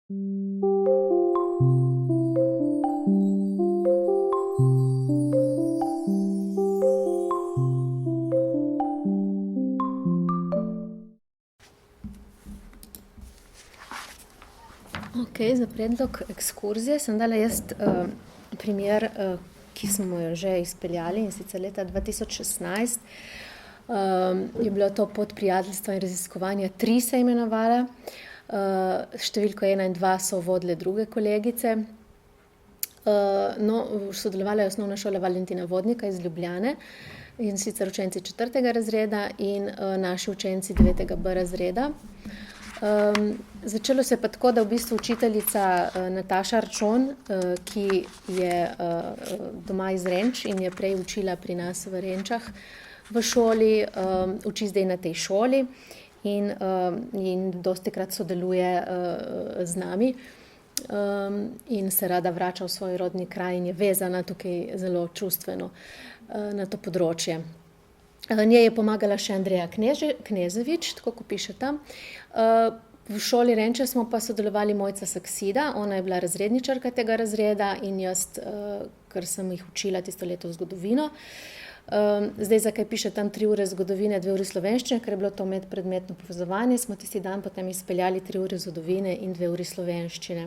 Za predlog ekskurzije sem dala jaz primer, ki smo jo že izpeljali, in sicer leta 2016. Je bilo to Pot prijateljstva in raziskovanja 3 se je imenovala. Številko 1 in 2 so vodile druge kolegice. Sodelovala je Osnovna šola Valentina Vodnika iz Ljubljane, in sicer učenci 4. razreda in naši učenci 9. B razreda. Začelo se je pa tako, da v bistvu učiteljica Nataša Arčon, ki je doma iz Renč in je prej učila pri nas v Renčah v šoli, uči zdaj na tej šoli in dostikrat sodeluje z nami in se rada vrača v svoj rodni kraj in je vezana tukaj zelo čustveno na to področje. Njej je pomagala še Andreja Kneževič, tako kot piše tam. V šoli Renče smo pa sodelovali Mojca Saksida, ona je bila razredničarka tega razreda in jaz, ker sem jih učila tisto leto zgodovino. Zdaj, zakaj piše tam 3 ure zgodovine, 2 uri slovenščine, ker je bilo to medpredmetno povezovanje, smo tisti dan potem izpeljali 3 ure zgodovine in 2 uri slovenščine.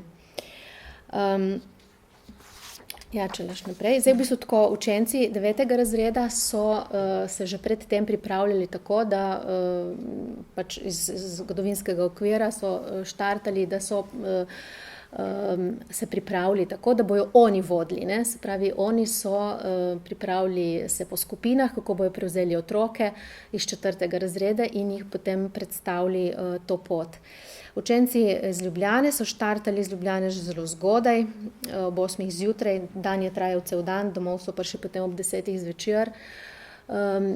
Če laš naprej. Zdaj v bistvu tako, učenci 9. razreda so se že pred tem pripravljali tako, da pač iz zgodovinskega okvira so štartali, da so se pripravili tako, da bojo oni vodili, ne. Se pravi, oni so pripravili se po skupinah, kako bojo prevzeli otroke iz 4. razreda in jih potem predstavili to pot. Učenci iz Ljubljane so štartali iz Ljubljane že zelo zgodaj, ob 8. zjutraj, dan je trajal cel dan, domov so prišli potem ob 10. zvečer.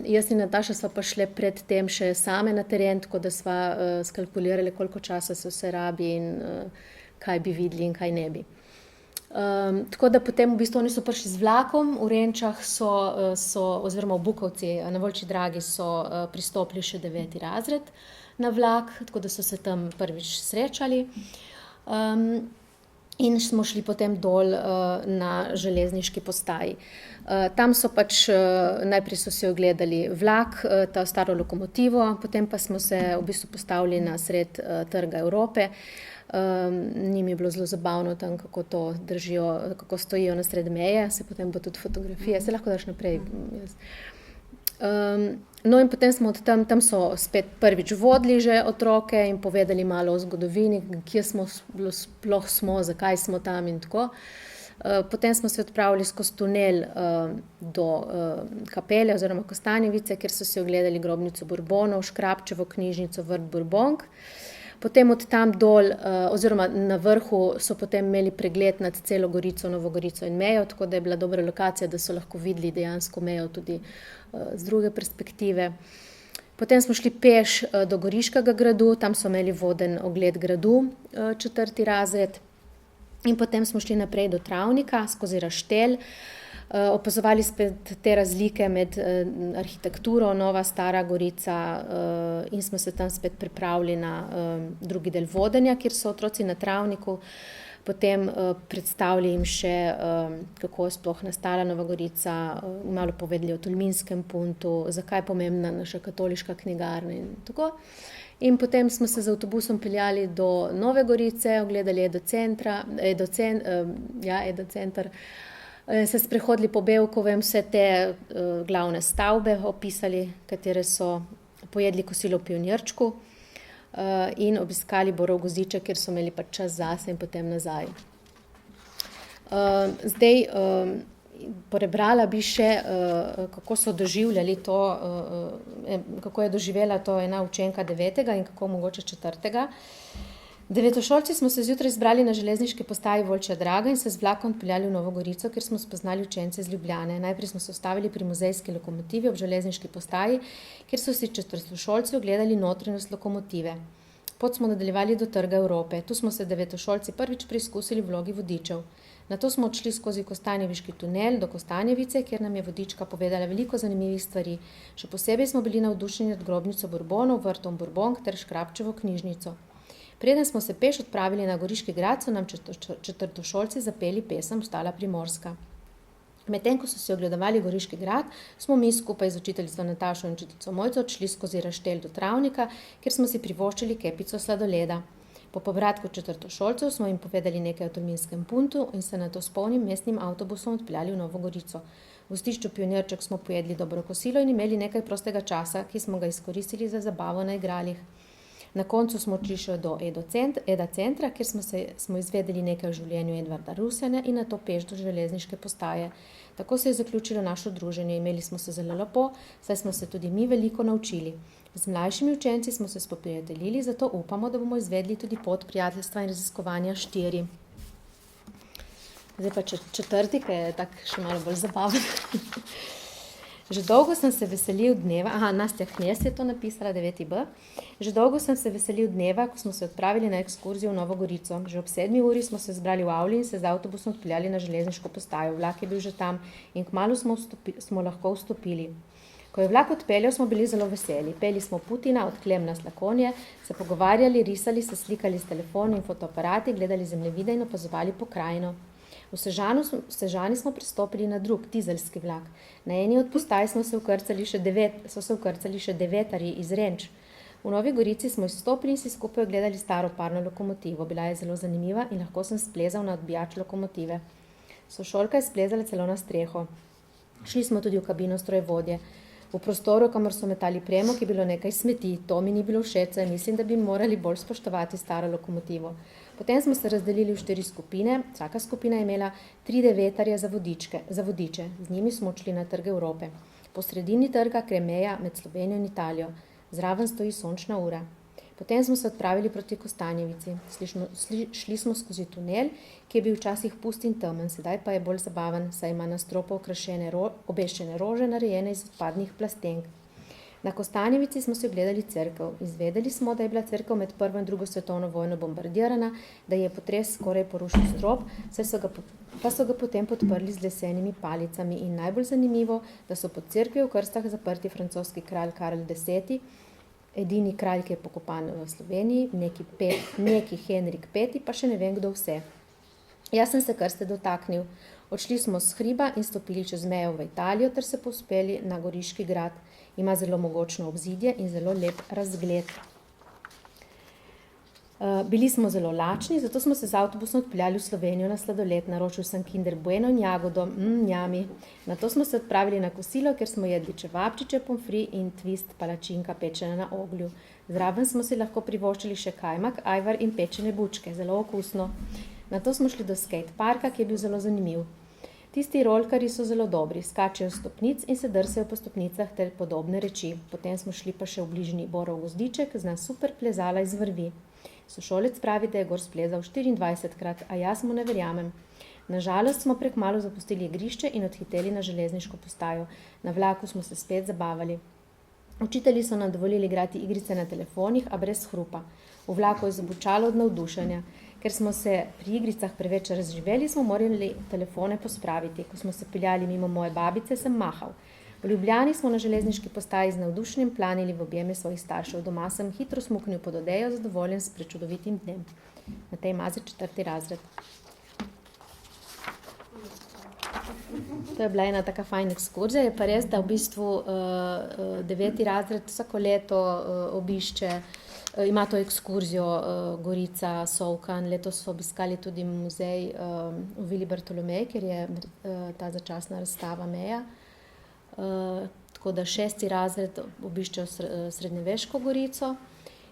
Jaz in Nataša sva pa šle pred tem še same na teren, tako da sva skalkulirali, koliko časa se vse rabi in kaj bi videli in kaj ne bi. Tako da potem v bistvu oni so prišli z vlakom, v Renčah oziroma v Bukovci na Volčji Dragi so pristopili še 9. razred na vlak, tako da so se tam prvič srečali. In smo šli potem dol na železniški postaji. Tam so pač, najprej so si ogledali vlak, ta staro lokomotivo, potem pa smo se v bistvu postavili na sred Trga Evrope. Njim je bilo zelo zabavno tam, kako to držijo, kako stojijo na sred meje, se potem bo tudi fotografije, se lahko daš naprej. In potem smo tam so spet prvič vodili že otroke in povedali malo o zgodovini, kje sploh smo, zakaj smo tam in tako. Potem smo se odpravili skozi tunel do kapele oziroma Kostanjevice, kjer so si ogledali grobnico Burbonov, Škrabčevo knjižnico, vrt Burbonk. Potem od tam dol, oziroma na vrhu so potem imeli pregled nad celo Gorico, Novo Gorico in mejo, tako da je bila dobra lokacija, da so lahko videli dejansko mejo tudi z druge perspektive. Potem smo šli peš do Goriškega gradu, tam so imeli voden ogled gradu, 4. razred. In potem smo šli naprej do Travnika, skozi Raštelj. Opazovali spet te razlike med arhitekturo, Nova, Stara Gorica, in smo se tam spet pripravili na drugi del vodenja, kjer so otroci na Travniku. Potem predstavili jim še, kako je sploh nastala Nova Gorica, malo povedali o Tolminskem puntu, zakaj je pomembna naša katoliška knjigarna in tako. In potem smo se z avtobusom peljali do Nove Gorice, ogledali Edo Center, se sprehodili po Bevkovem, vse te glavne stavbe opisali, katere so, pojedli kosilo v Pionirčku in obiskali Borov Goziček, kjer so imeli pač čas zase in potem nazaj. Zdaj prebrala bi še, kako so doživljali to, kako je doživela to ena učenka 9. in kako mogoče 4. Devetošolci smo se zjutraj zbrali na železniški postaji Volčja Draga in se z vlakom odpeljali v Novo Gorico, kjer smo spoznali učence iz Ljubljane. Najprej smo se ustavili pri muzejski lokomotivi ob železniški postaji, kjer so si četvrtošolci ogledali notranjost lokomotive. Pot smo nadaljevali do Trga Evrope. Tu smo se devetošolci prvič preizkusili v vlogi vodičev. Nato smo odšli skozi Kostanjeviški tunel do Kostanjevice, kjer nam je vodička povedala veliko zanimivih stvari. Še posebej smo bili navdušeni nad grobnico Burbonov, vrtom Burbonk ter Škrabčevo knjižnico. Preden smo se peš odpravili na Goriški grad, so nam četrtošolci zapeli pesem Vstala Primorska. Medtem, ko so si ogledovali Goriški grad, smo mi skupaj z učiteljico Natašo in učiteljico Mojco odšli skozi Raštelj do Travnika, kjer smo si privoščili kepico sladoleda. Po povratku četrtošolcev smo jim povedali nekaj o Tolminskem puntu in se nato s polnim mestnim avtobusom odpeljali v Novo Gorico. V gostišču Pionirček smo pojedli dobro kosilo in imeli nekaj prostega časa, ki smo ga izkoristili za zabavo na igralih. Na koncu smo odšli še do Eda centra, kjer smo izvedeli nekaj o življenju Edvarda Rusjana in nato peš do železniške postaje. Tako se je zaključilo naše druženje. Imeli smo se zelo lepo, saj smo se tudi mi veliko naučili. Z mlajšimi učenci smo se spoprijateljili, zato upamo, da bomo izvedli tudi pot prijateljstva in raziskovanja 4. Zdaj pa četrti, ki je tak še malo bolj zabaven. Že dolgo sem se veselil dneva, Nastja Knez je to napisala, 9b. Že dolgo sem se veselil dneva, ko smo se odpravili na ekskurzijo v Novo Gorico. Že ob 7 uri smo se zbrali v avli in se z avtobusom odpeljali na železniško postajo. Vlak je bil že tam in kmalu smo lahko vstopili. Ko je vlak odpeljal, smo bili zelo veseli. Peli smo Putina, od Klemna Slakonje, se pogovarjali, risali, se slikali s telefoni in fotoaparati, gledali zemljevide in opazovali pokrajino. V Sežani smo pristopili na drug, dizelski vlak. Na eni od postaj so se vkrcali še devetarji iz Renč. V Novi Gorici smo izstopili in si skupaj ogledali staro parno lokomotivo. Bila je zelo zanimiva in lahko sem splezal na odbijač lokomotive. Sošolka je splezala celo na streho. Šli smo tudi v kabino strojevodje. V prostoru, kamor so metali premog, je bilo nekaj smeti. To mi ni bilo všeč, mislim, da bi morali bolj spoštovati staro lokomotivo. Potem smo se razdelili v 4 skupine. Vsaka skupina je imela 3 devetarje za vodiče. Z njimi smo odšli na Trg Evrope. Po sredini trga gre meja med Slovenijo in Italijo. Zraven stoji sončna ura. Potem smo se odpravili proti Kostanjevici. Šli smo skozi tunel, ki je bil včasih pust in temen, sedaj pa je bolj zabaven, saj ima na stropu obešene rože, narejene iz odpadnih plastenk. Na Kostanjevici smo si ogledali cerkev. Izvedeli smo, da je bila cerkev med prvo in drugo svetovno vojno bombardirana, da je potres skoraj porušil strop, pa so ga potem podprli z lesenimi palicami. In najbolj zanimivo, da so pod cerkvijo v krstah zaprti francoski kralj Karl X, edini kralj, ki je pokopan v Sloveniji, neki Henrik V, pa še ne vem, kdo vse. Jaz sem se krste dotaknil. Odšli smo s hriba in stopili čez mejo v Italijo ter se povzpeli na Goriški grad. Ima zelo mogočno obzidje in zelo lep razgled. Bili smo zelo lačni, zato smo se z avtobusom odpeljali v Slovenijo na sladoled. Naročil sem Kinder Bueno in jagodo, njami. Nato smo se odpravili na kosilo, kjer smo jedli čevapčiče, pomfri in twist palačinka pečena na oglju. Zraven smo si lahko privoščili še kajmak, ajvar in pečene bučke, zelo okusno. Nato smo šli do skate parka, ki je bil zelo zanimiv. Tisti rolkarji so zelo dobri, skačejo stopnic in se drsajo po stopnicah ter podobne reči. Potem smo šli pa še v bližnji Borov gozdiček, zna super plezala iz vrvi. Sošolec pravi, da je gor splezal 24krat, a jaz mu ne verjamem. Nažalost smo prekmalu zapustili igrišče in odhiteli na železniško postajo. Na vlaku smo se spet zabavali. Učitelji so nam dovolili igrati igrice na telefonih, a brez hrupa. V vlaku je zabučalo od navdušenja. Ker smo se pri igricah preveč razživeli, smo morali telefone pospraviti. Ko smo se peljali mimo moje babice, sem mahal. V Ljubljani smo na železniški postaji z navdušenjem planili v objeme svojih staršev. Doma sem hitro smuknil pod odejo, zadovoljen s prečudovitim dnem. Matej Mazet, 4. razred. To je bila ena taka fajna ekskurzija. Je pa res, da v bistvu 9. razred vsako leto obišče, ima to ekskurzijo Gorica, Solkan. Letos so obiskali tudi muzej v Vili Bartolomej, kjer je ta začasna razstava Meja. Tako da 6. razred obiščejo Srednjeveško Gorico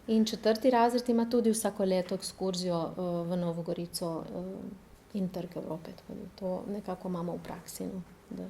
in 4. razred ima tudi vsako leto ekskurzijo v Novo Gorico in Trg Evrope. Tako da to nekako imamo v praksi. No, da.